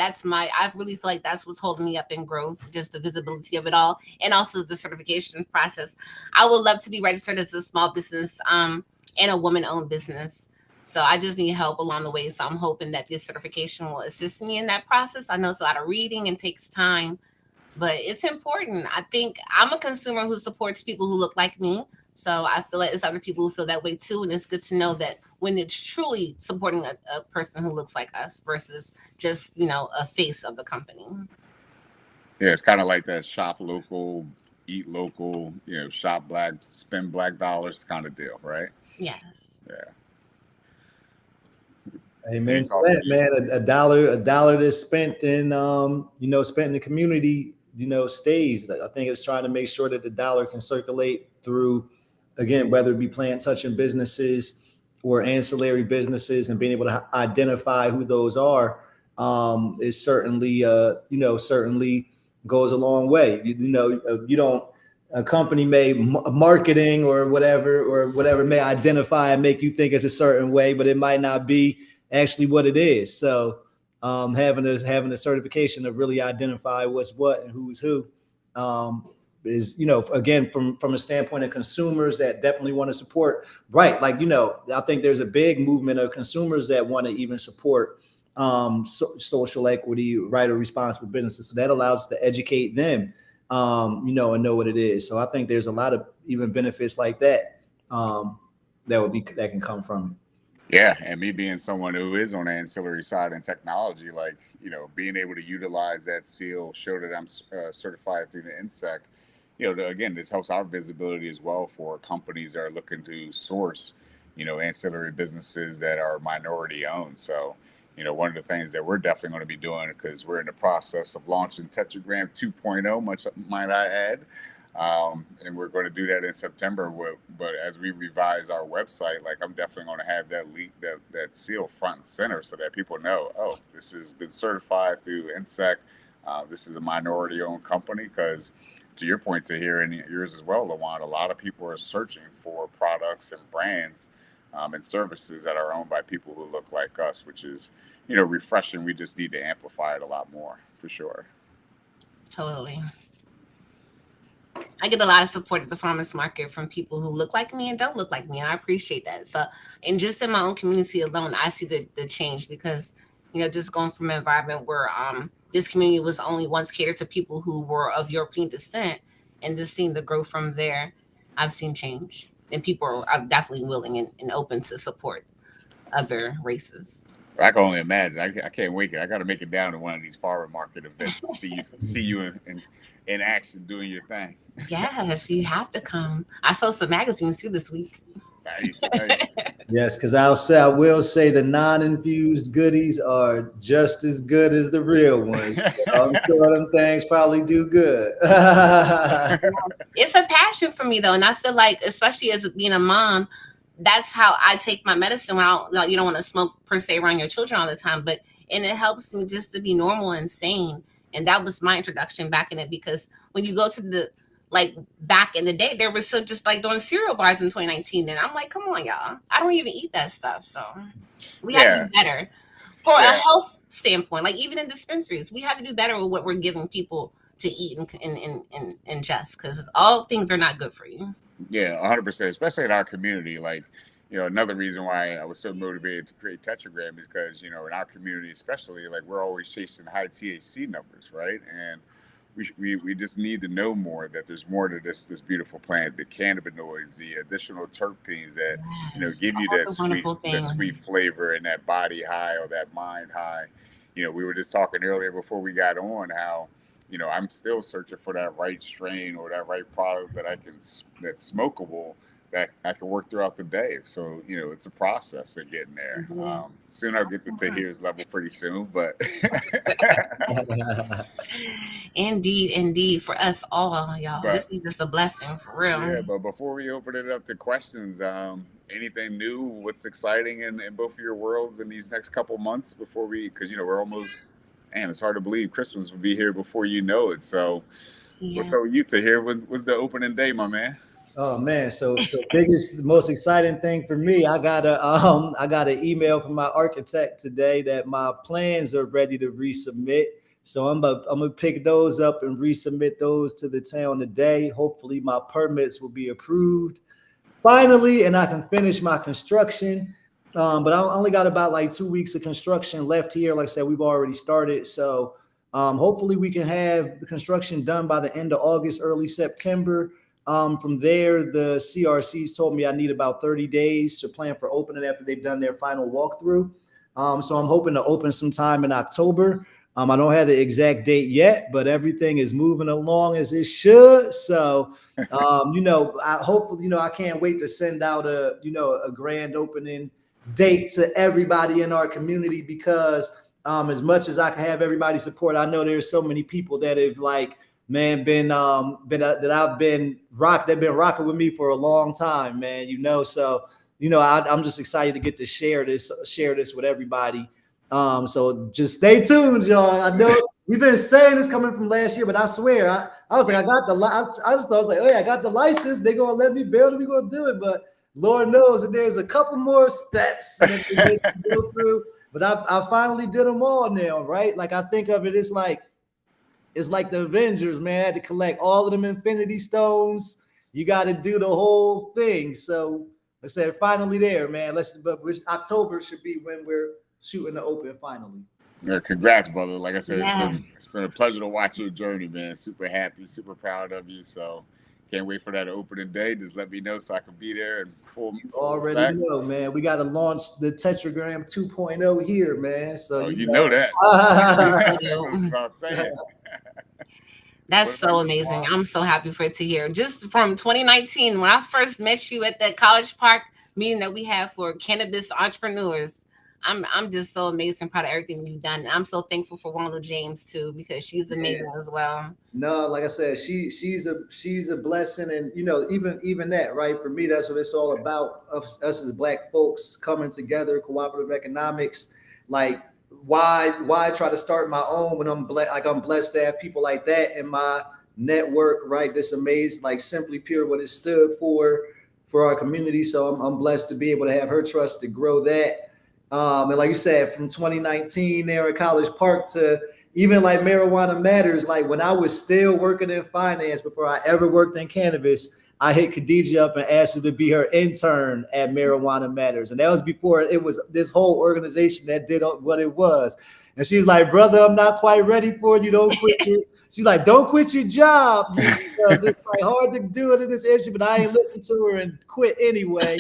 Speaker 4: really feel like that's what's holding me up in growth, just the visibility of it all, and also the certification process. I would love to be registered as a small business, and a woman-owned business. So I just need help along the way. So I'm hoping that this certification will assist me in that process. I know it's a lot of reading and takes time, but it's important. I think I'm a consumer who supports people who look like me. So I feel like there's other people who feel that way too. And it's good to know that when it's truly supporting a person who looks like us versus just, a face of the company.
Speaker 2: Yeah, it's kind of like that shop local, eat local, shop black, spend black dollars kind of deal, right?
Speaker 4: Yes.
Speaker 2: Yeah. Any
Speaker 3: Amen to
Speaker 2: talk?
Speaker 3: that, man. A dollar that's spent in, spent in the community, stays. I think it's trying to make sure that the dollar can circulate through, again, whether it be plant touching businesses or ancillary businesses, and being able to identify who those are, is certainly, certainly goes a long way. You don't. A company may marketing or whatever may identify and make you think it's a certain way, but it might not be actually what it is. So having a certification to really identify what's what and who's who, is, again, from a standpoint of consumers that definitely want to support, right? Like, I think there's a big movement of consumers that want to even support social equity, right, or responsible businesses. So that allows us to educate them, and know what it is. So I think there's a lot of even benefits like that, that can come from it.
Speaker 2: Yeah, and me being someone who is on the ancillary side in technology, like, being able to utilize that seal, show that I'm certified through the INSEC. Again, this helps our visibility as well for companies that are looking to source, ancillary businesses that are minority owned. So, one of the things that we're definitely going to be doing, because we're in the process of launching Tetragram 2.0, much might I add. And we're going to do that in September. But as we revise our website, like, I'm definitely going to have that seal front and center so that people know, oh, this has been certified through INSEC. This is a minority-owned company. Because to your point, to hear and yours as well, Lawan, a lot of people are searching for products and brands, and services that are owned by people who look like us, which is, refreshing. We just need to amplify it a lot more, for sure.
Speaker 4: Totally. I get a lot of support at the farmers market from people who look like me and don't look like me, and I appreciate that. So, and just in my own community alone, I see the change because, just going from an environment where this community was only once catered to people who were of European descent, and just seeing the growth from there, I've seen change, and people are definitely willing and open to support other races.
Speaker 2: I can only imagine. I can't wait. I got to make it down to one of these farmer market events to see you in action doing your thing.
Speaker 4: Yes, you have to come. I sold some magazines too this week.
Speaker 2: Nice, nice.
Speaker 3: Yes, because I will say the non-infused goodies are just as good as the real ones. So I'm sure them things probably do good.
Speaker 4: It's a passion for me though, and I feel like, especially as being a mom, that's how I take my medicine. When I don't, like, you don't want to smoke per se around your children all the time, but and it helps me just to be normal and sane. And that was my introduction back in it, because when you go to the, like, back in the day, there was still just like doing cereal bars in 2019, and I'm like, come on, y'all, I don't even eat that stuff. So we have to
Speaker 2: Yeah,
Speaker 4: do better for a
Speaker 2: yeah.
Speaker 4: health standpoint. Like, even in dispensaries, we have to do better with what we're giving people to eat and ingest, because all things are not good for you.
Speaker 2: Yeah, 100%, especially in our community. Like, another reason why I was so motivated to create Tetragram is because, in our community, especially, like, we're always chasing high THC numbers, right? And we just need to know more, that there's more to this beautiful plant, the cannabinoids, the additional terpenes that,
Speaker 4: Yes,
Speaker 2: give you
Speaker 4: all the wonderful
Speaker 2: that sweet
Speaker 4: things.
Speaker 2: flavor and that body high or that mind high. We were just talking earlier before we got on how, I'm still searching for that right strain or that right product that that's smokable, that I can work throughout the day. So, it's a process of getting there.
Speaker 4: Yes.
Speaker 2: Soon I'll get to Tahir's level pretty soon, but
Speaker 4: Indeed, indeed, for us all, y'all.
Speaker 2: but
Speaker 4: This is just a blessing for real.
Speaker 2: yeah, but before we open it up to questions, anything new? What's exciting in both of your worlds in these next couple months before because we're almost, man, it's hard to believe Christmas will be here before you know it. So, what's
Speaker 4: Yeah.
Speaker 2: up with you to here? What's the opening day, my man?
Speaker 3: Oh man, so biggest, most exciting thing for me, I got an email from my architect today that my plans are ready to resubmit. So I'm gonna pick those up and resubmit those to the town today. Hopefully my permits will be approved finally, and I can finish my construction. But I only got about like 2 weeks of construction left here. Like I said, we've already started. So hopefully we can have the construction done by the end of August, early September. From there, the CRCs told me I need about 30 days to plan for opening after they've done their final walkthrough. So I'm hoping to open sometime in October. I don't have the exact date yet, but everything is moving along as it should. So I hopefully, I can't wait to send out a grand opening date to everybody in our community, because as much as I can have everybody support, I know there's so many people that have like, man, been that I've been they've been rocking with me for a long time, man. So I'm just excited to get to share this with everybody. So just stay tuned, y'all. I know we've been saying this coming from last year, but I swear, I was like, I got the, I just thought, I was like, oh yeah, I got the license. They're gonna let me build it. We're gonna do it, but Lord knows that there's a couple more steps that they need to go through. But I finally did them all now, right? Like I think of it, it's like the Avengers, man. I had to collect all of them Infinity Stones. You got to do the whole thing. So I said, finally there, man. But October should be when we're shooting the open finally.
Speaker 2: Yeah, congrats, brother. Like I said, it's
Speaker 4: Yes.
Speaker 2: been a pleasure to watch your journey, man. Super happy, super proud of you. So can't wait for that opening day. Just let me know so I can be there in
Speaker 3: You
Speaker 2: full
Speaker 3: already
Speaker 2: effect.
Speaker 3: know, man. We got to launch the Tetragram 2.0 here, man. So
Speaker 2: Oh,
Speaker 3: you
Speaker 2: you know that.
Speaker 4: Yes, we
Speaker 2: That's
Speaker 4: do.
Speaker 2: what I'm saying.
Speaker 4: That's
Speaker 2: What about
Speaker 4: so
Speaker 2: you,
Speaker 4: amazing.
Speaker 2: Juan?
Speaker 4: I'm so happy for it to hear. Just from 2019, when I first met you at that College Park meeting that we had for cannabis entrepreneurs, I'm just so amazed and proud of everything you've done. And I'm so thankful for Wanda James too, because she's
Speaker 3: Yeah.
Speaker 4: amazing as well.
Speaker 3: No, like I said, she's a blessing, and even that, right? For me, that's what it's all about. Us as Black folks coming together, cooperative economics. Like, why try to start my own when I'm blessed to have people like that in my network, right? This amazing, like Simply Pure, what it stood for our community. So I'm blessed to be able to have her trust to grow that. And like you said, from 2019 there at College Park to even like Marijuana Matters, like when I was still working in finance before I ever worked in cannabis, I hit Khadijah up and asked her to be her intern at Marijuana Matters. And that was before it was this whole organization that did what it was. And she's like, brother, I'm not quite ready for it. You don't quit your, she's like, don't quit your job, because it's like hard to do it in this issue, but I ain't listened to her and quit anyway.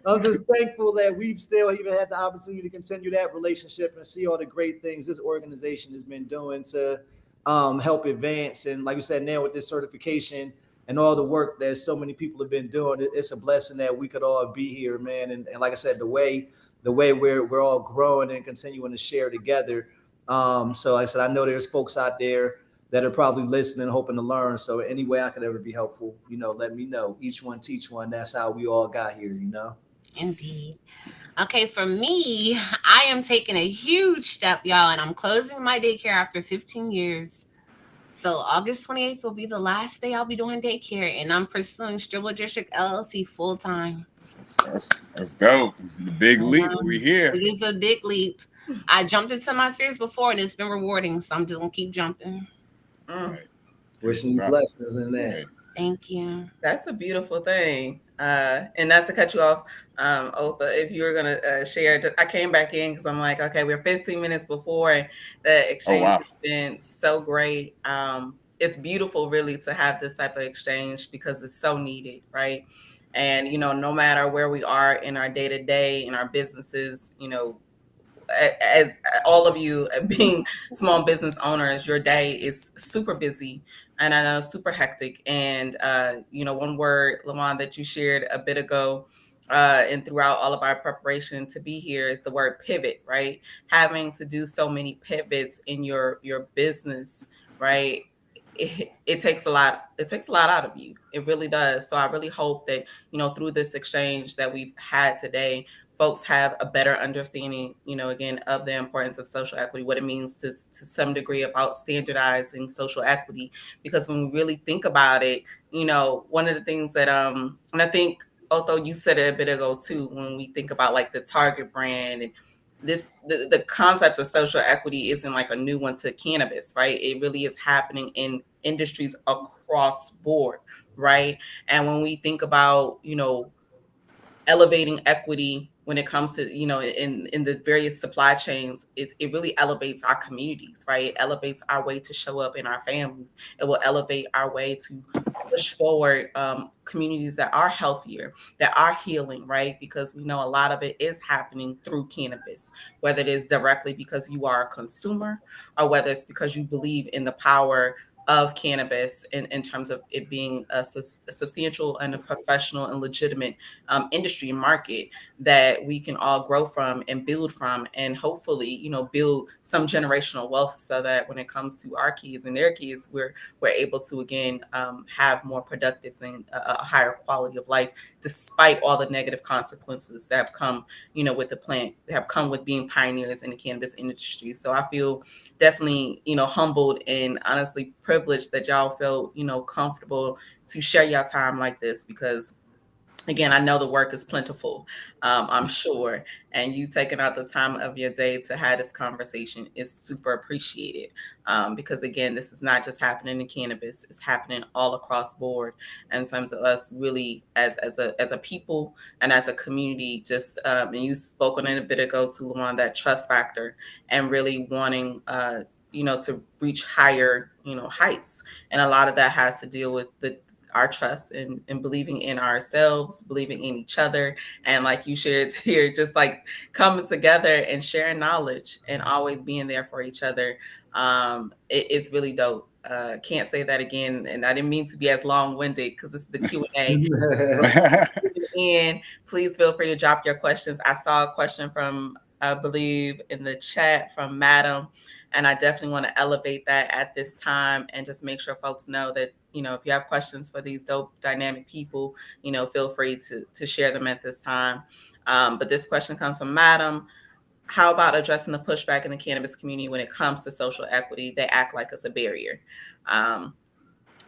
Speaker 3: I'm just thankful that we've still even had the opportunity to continue that relationship and see all the great things this organization has been doing to help advance. And like you said, now with this certification and all the work that so many people have been doing, it's a blessing that we could all be here, man. And like I said, the way we're all growing and continuing to share together. So like I said, I know there's folks out there that are probably listening, hoping to learn. So any way I could ever be helpful, let me know. Each one teach one. That's how we all got here.
Speaker 4: Indeed. Okay, for me, I am taking a huge step, y'all, and I'm closing my daycare after 15 years. So August 28th will be the last day I'll be doing daycare, and I'm pursuing STRIB'ble District LLC full time.
Speaker 2: That's dope. The big leap. We
Speaker 4: It
Speaker 2: here.
Speaker 4: is a big leap. I jumped into my fears before, and it's been rewarding. So I'm just gonna keep jumping.
Speaker 1: Mm.
Speaker 2: Right. Good
Speaker 3: Wishing you
Speaker 2: stuff.
Speaker 3: blessings in that.
Speaker 2: Hey,
Speaker 4: Thank you.
Speaker 1: That's a beautiful thing. And not to cut you off, Otha, if you were going to share, I came back in because I'm like, okay, we're 15 minutes before, and the
Speaker 2: Oh
Speaker 1: exchange
Speaker 2: wow.
Speaker 1: has been so great. It's beautiful, really, to have this type of exchange because it's so needed, right? And, no matter where we are in our day to day, in our businesses, as all of you being small business owners, your day is super busy and I know super hectic. And one word, Lamont, that you shared a bit ago, and throughout all of our preparation to be here is the word pivot, right? Having to do so many pivots in your business, right? It takes a lot. It takes a lot out of you. It really does. So I really hope that through this exchange that we've had today, folks have a better understanding, again, of the importance of social equity, what it means to some degree about standardizing social equity. Because when we really think about it, one of the things that, and I think, although you said it a bit ago too, when we think about like the Target brand and the concept of social equity isn't like a new one to cannabis, right? It really is happening in industries across board, right? And when we think about, elevating equity when it comes to in the various supply chains, it really elevates our communities, right? It elevates our way to show up in our families. It will elevate our way to push forward communities that are healthier, that are healing, right? Because we know a lot of it is happening through cannabis, whether it is directly because you are a consumer or whether it's because you believe in the power of cannabis in terms of it being a substantial and a professional and legitimate industry and market that we can all grow from and build from, and hopefully build some generational wealth so that when it comes to our kids and their kids, we're able to again have more productive and a higher quality of life, despite all the negative consequences that have come with the plant, have come with being pioneers in the cannabis industry. So I feel definitely humbled and honestly privileged that y'all feel comfortable to share your time like this, because again, I know the work is plentiful, I'm sure, and you taking out the time of your day to have this conversation is super appreciated. Because again, this is not just happening in cannabis; it's happening all across board in terms of us really as a people and as a community. Just and you spoke on it a bit ago, Suleiman, that trust factor and really wanting. To reach higher, heights, and a lot of that has to deal with the our trust and believing in ourselves, believing in each other. And like you shared here, just like coming together and sharing knowledge and always being there for each other. It's really dope. Can't say that again. And I didn't mean to be as long-winded because this is the Q&A. And please feel free to drop your questions. I saw a question from, I believe, in the chat from Madam, and I definitely want to elevate that at this time and just make sure folks know that, if you have questions for these dope, dynamic people, feel free to share them at this time. But this question comes from Madam. How about addressing the pushback in the cannabis community when it comes to social equity? They act like it's a barrier. Um,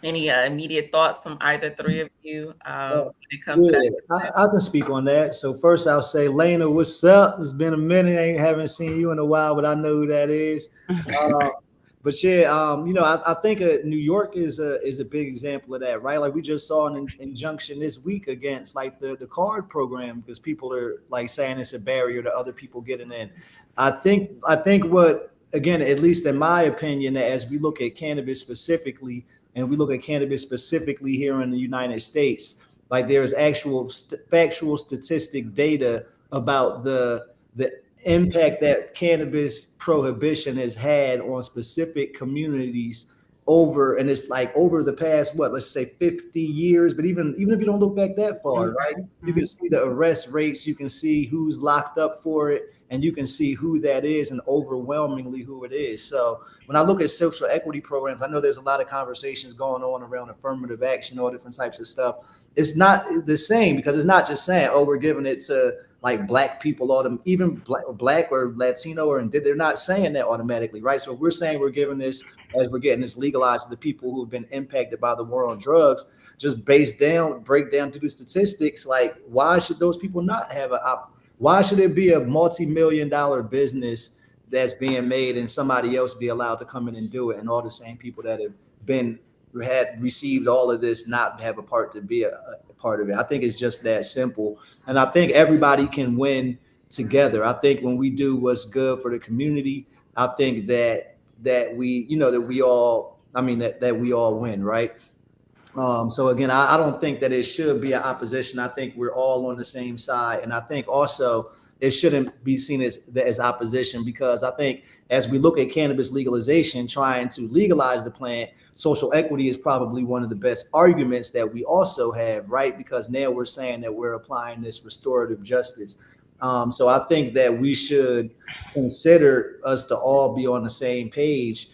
Speaker 1: any immediate thoughts from either three of you when it comes to that?
Speaker 3: Yeah, I can speak on that. So first, I'll say, Lena, what's up? It's been a minute. I haven't seen you in a while, but I know who that is. Uh, but yeah, I think New York is a big example of that, right? Like we just saw an injunction this week against like the card program because people are like saying it's a barrier to other people getting in. I think what, again, at least in my opinion, as we look at cannabis specifically, and we look at cannabis specifically here in the United States, like there's actual factual statistic data about the impact that cannabis prohibition has had on specific communities over, and it's like over the past, what, let's say 50 years, but even if you don't look back that far, right, you can see the arrest rates, you can see who's locked up for it, and you can see who that is and overwhelmingly who it is. So when I look at social equity programs, I know there's a lot of conversations going on around affirmative action, all different types of stuff. It's not the same because it's not just saying, oh, we're giving it to like black people, or them, even black or Latino, or they're not saying that automatically, right? So if we're saying we're giving this, as we're getting this legalized to the people who've been impacted by the war on drugs, just break down to the statistics, like why should those people not have why should it be a multi-million-dollar business that's being made and somebody else be allowed to come in and do it, and all the same people that have been had received all of this not have a part to be a part of it. I think it's just that simple, and I think everybody can win together. I think when we do what's good for the community, I think that we, that we all, I mean, that we all win, right? So again, I don't think that it should be an opposition. I think we're all on the same side, and I think also it shouldn't be seen as opposition, because I think as we look at cannabis legalization, trying to legalize the plant, social equity is probably one of the best arguments that we also have, right? Because now we're saying that we're applying this restorative justice. So I think that we should consider us to all be on the same page,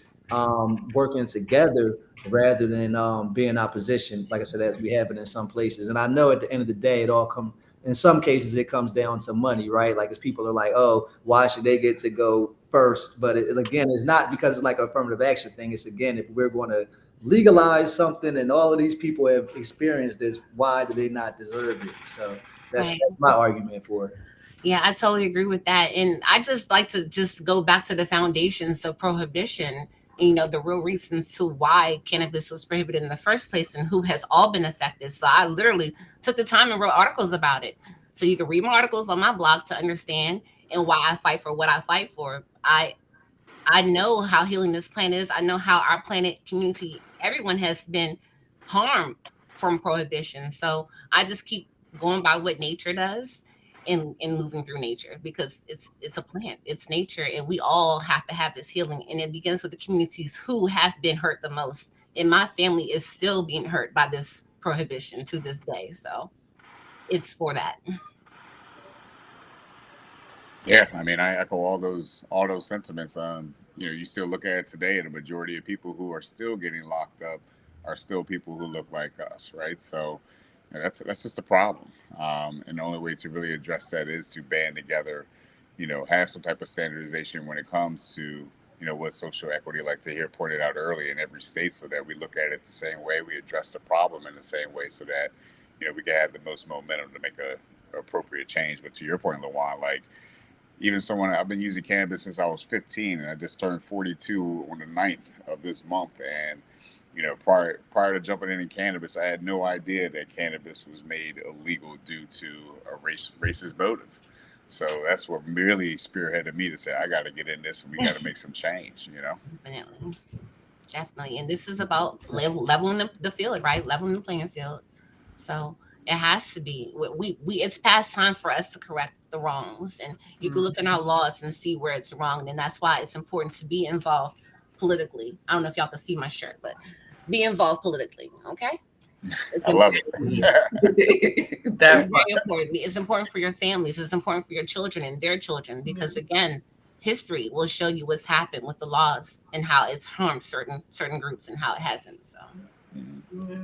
Speaker 3: working together rather than being opposition, like I said, as we have it in some places. And I know at the end of the day, it all come in some cases it comes down to money, right? Like, as people are like, oh, why should they get to go first? But again, it's not because it's like an affirmative action thing. It's, again, if we're going to legalize something and all of these people have experienced this, why do they not deserve it? So that's
Speaker 4: Right.
Speaker 3: my argument for it.
Speaker 4: Yeah, I totally agree with that. And I just like to just go back to the foundations of prohibition, the real reasons to why cannabis was prohibited in the first place and who has all been affected. So I literally took the time and wrote articles about it. So you can read my articles on my blog to understand and why I fight for what I fight for. I know how healing this planet is. I know how our planet, community, everyone has been harmed from prohibition. So I just keep going by what nature does and moving through nature, because it's a plant, it's nature, and we all have to have this healing. And it begins with the communities who have been hurt the most. And my family is still being hurt by this prohibition to this day. So it's for that.
Speaker 2: Yeah, I mean, I echo all those sentiments. You still look at it today, and the majority of people who are still getting locked up are still people who look like us, right? So that's just a problem. And the only way to really address that is to band together, have some type of standardization when it comes to what social equity, like Tahir pointed out early, in every state, so that we look at it the same way, we address the problem in the same way, so that we can have the most momentum to make a appropriate change. But to your point, Lawan, like, even someone, I've been using cannabis since I was 15, and I just turned 42 on the 9th of this month. And prior to jumping into cannabis, I had no idea that cannabis was made illegal due to a racist motive. So that's what really spearheaded me to say, I got to get in this, and we got to make some change.
Speaker 4: Definitely. Definitely. And this is about leveling the field, right? Leveling the playing field. So it has to be. We it's past time for us to correct the wrongs. And you can look in our laws and see where it's wrong. And that's why it's important to be involved politically. I don't know if y'all can see my shirt, but be involved politically. Okay. It's
Speaker 2: I love
Speaker 4: important.
Speaker 2: it.
Speaker 4: It's
Speaker 1: That
Speaker 4: very important. It's important for your families. It's important for your children and their children, because again, history will show you what's happened with the laws and how it's harmed certain groups and how it hasn't. So
Speaker 1: yeah.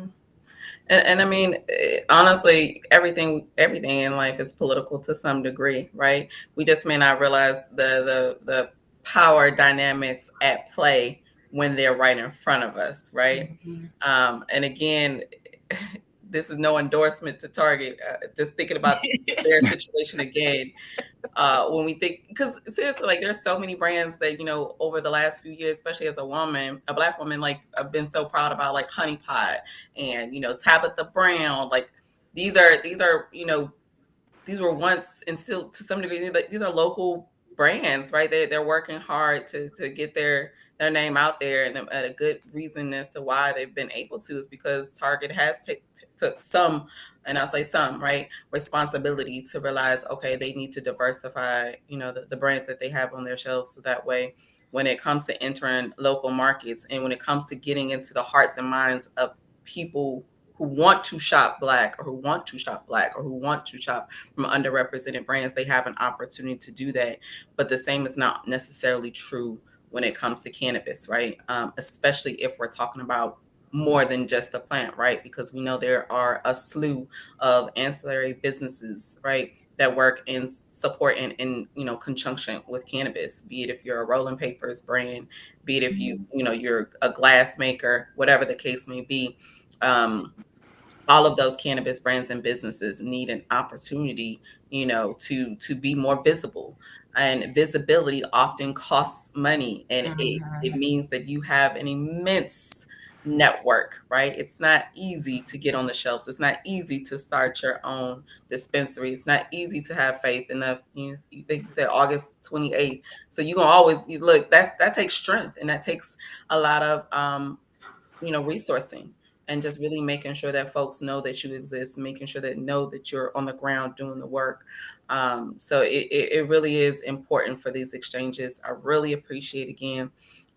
Speaker 1: And I mean, honestly, everything in life is political to some degree, right? We just may not realize the power dynamics at play when they're right in front of us, right?
Speaker 4: mhm.
Speaker 1: And again, this is no endorsement to Target. Just thinking about their situation again, when we think, because seriously, like, there's so many brands that over the last few years, especially as a woman, a Black woman, like, I've been so proud about, like Honey Pot and Tabitha Brown. Like, these are these were once, and still to some degree, these are local brands, right? They're working hard to get their name out there, and a good reason as to why they've been able to is because Target has took some, and I'll say some, right, responsibility to realize, okay, they need to diversify, the brands that they have on their shelves, so that way, when it comes to entering local markets and when it comes to getting into the hearts and minds of people who want to shop Black, or who want to shop Black, or who want to shop from underrepresented brands, they have an opportunity to do that. But the same is not necessarily true when it comes to cannabis, right? Especially if we're talking about more than just the plant, right? Because we know there are a slew of ancillary businesses, right, that work in support and in conjunction with cannabis. Be it if you're a rolling papers brand, be it if you're a glass maker, whatever the case may be. Um, all of those cannabis brands and businesses need an opportunity, to be more visible. And visibility often costs money, and it
Speaker 4: Mhm.
Speaker 1: means that you have an immense network, right? It's not easy to get on the shelves. It's not easy to start your own dispensary. It's not easy to have faith enough. You think you said August 28th. So you gonna always look, that takes strength, and that takes a lot of resourcing, and just really making sure that folks know that you exist, making sure that know that you're on the ground doing the work. So it really is important for these exchanges. I really appreciate, again,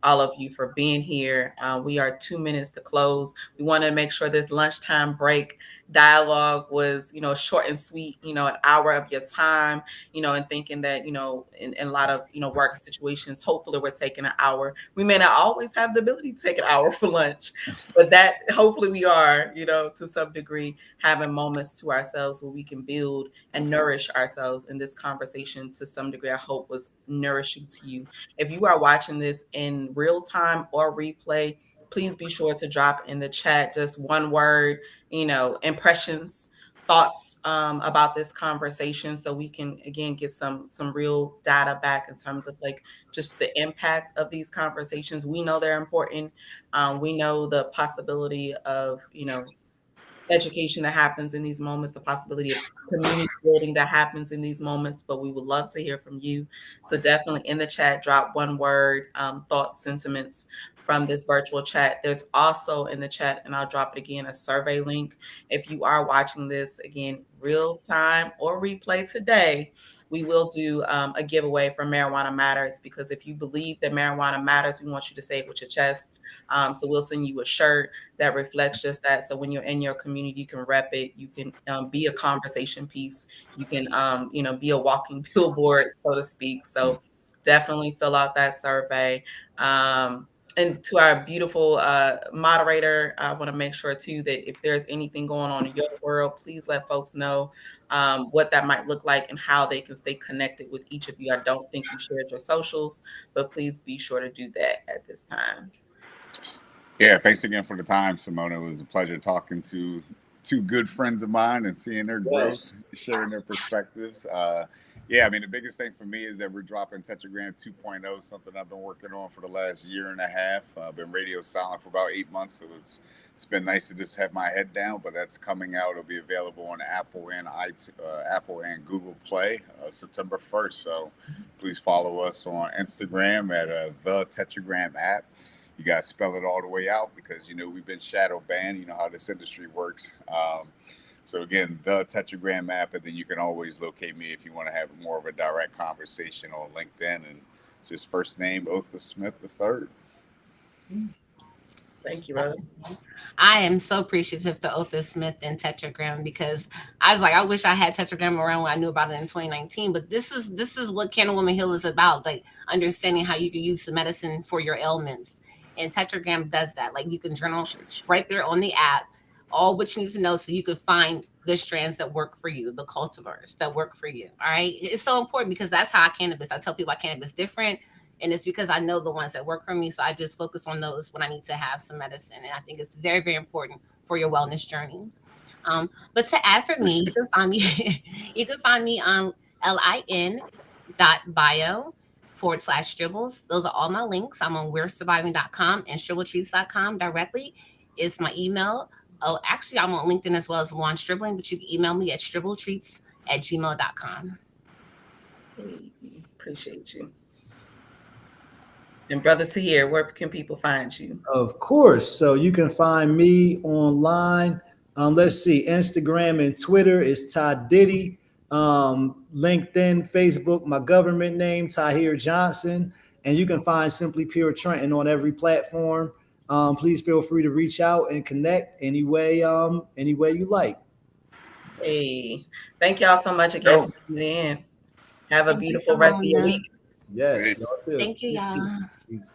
Speaker 1: all of you for being here. We are 2 minutes to close. We want to make sure this lunchtime break dialogue was, short and sweet, an hour of your time, and thinking that, in a lot of, work situations, hopefully we're taking an hour. We may not always have the ability to take an hour for lunch, but that hopefully we are, to some degree, having moments to ourselves where we can build and nourish ourselves. In this conversation, to some degree, I hope was nourishing to you. If you are watching this in real time or replay, please be sure to drop in the chat just one word, impressions, thoughts, about this conversation, so we can again get some real data back in terms of like just the impact of these conversations. We know they're important. We know the possibility of, education that happens in these moments, the possibility of community building that happens in these moments, but we would love to hear from you. So definitely in the chat, drop one word, thoughts, sentiments from this virtual chat. There's also in the chat, and I'll drop it again, a survey link. If you are watching this again, real time or replay today, we will do a giveaway for Marijuana Matters, because if you believe that marijuana matters, we want you to say it with your chest. So we'll send you a shirt that reflects just that. So when you're in your community, you can rep it. You can be a conversation piece. You can, be a walking billboard, so to speak. So definitely fill out that survey. And to our beautiful moderator, I want to make sure too that if there's anything going on in your world, please let folks know what that might look like and how they can stay connected with each of you. I don't think you shared your socials, but please be sure to do that at this time.
Speaker 2: Yeah, thanks again for the time, Simona. It was a pleasure talking to two good friends of mine and seeing their growth,
Speaker 3: Yes.
Speaker 2: sharing their perspectives. Yeah, I mean, the biggest thing for me is that we're dropping Tetragram 2.0, something I've been working on for the last year and a half. I've been radio silent for about 8 months, so it's been nice to just have my head down. But that's coming out. It'll be available on Apple and Apple and Google Play September 1st. So please follow us on Instagram at the Tetragram app. You got to spell it all the way out because, we've been shadow banned. You know how this industry works. So again, the Tetragram app, and then you can always locate me if you want to have more of a direct conversation on LinkedIn, and just first name Othus Smith III.
Speaker 1: Thank you, brother.
Speaker 4: I am so appreciative to Othus Smith and Tetragram, because I was like, I wish I had Tetragram around when I knew about it in 2019. But this is what Can Woman Heal is about, like understanding how you can use the medicine for your ailments. And Tetragram does that. Like you can journal right there on the app, all what you need to know, so you can find the strands that work for you, the cultivars that work for you. All right. It's so important because that's how I tell people I cannabis different. And it's because I know the ones that work for me. So I just focus on those when I need to have some medicine. And I think it's very, very important for your wellness journey. But to add for me, you can find me you can find me on lin.bio/STRIB'bles. Those are all my links. I'm on we'resurviving.com and STRIBBletreats.com directly is my email. Oh, actually, I'm on LinkedIn as well as Lawn Stribbling, but you can email me at stribbletreats@gmail.com.
Speaker 1: Hey, appreciate you. And brother Tahir, where can people find you?
Speaker 3: Of course. So you can find me online. Let's see, Instagram and Twitter is Todd Diddy. LinkedIn, Facebook, my government name, Tahir Johnson. And you can find Simply Pure Trenton on every platform. Please feel free to reach out and connect any way you like.
Speaker 1: Hey, thank y'all so much again for tuning in. Have a
Speaker 4: Thank you,
Speaker 1: beautiful rest of your
Speaker 4: Simona.
Speaker 1: week.
Speaker 3: Yes,
Speaker 2: Peace.
Speaker 3: y'all too.
Speaker 4: Thank you,
Speaker 1: Peace,
Speaker 4: y'all.
Speaker 1: peace.
Speaker 3: Peace.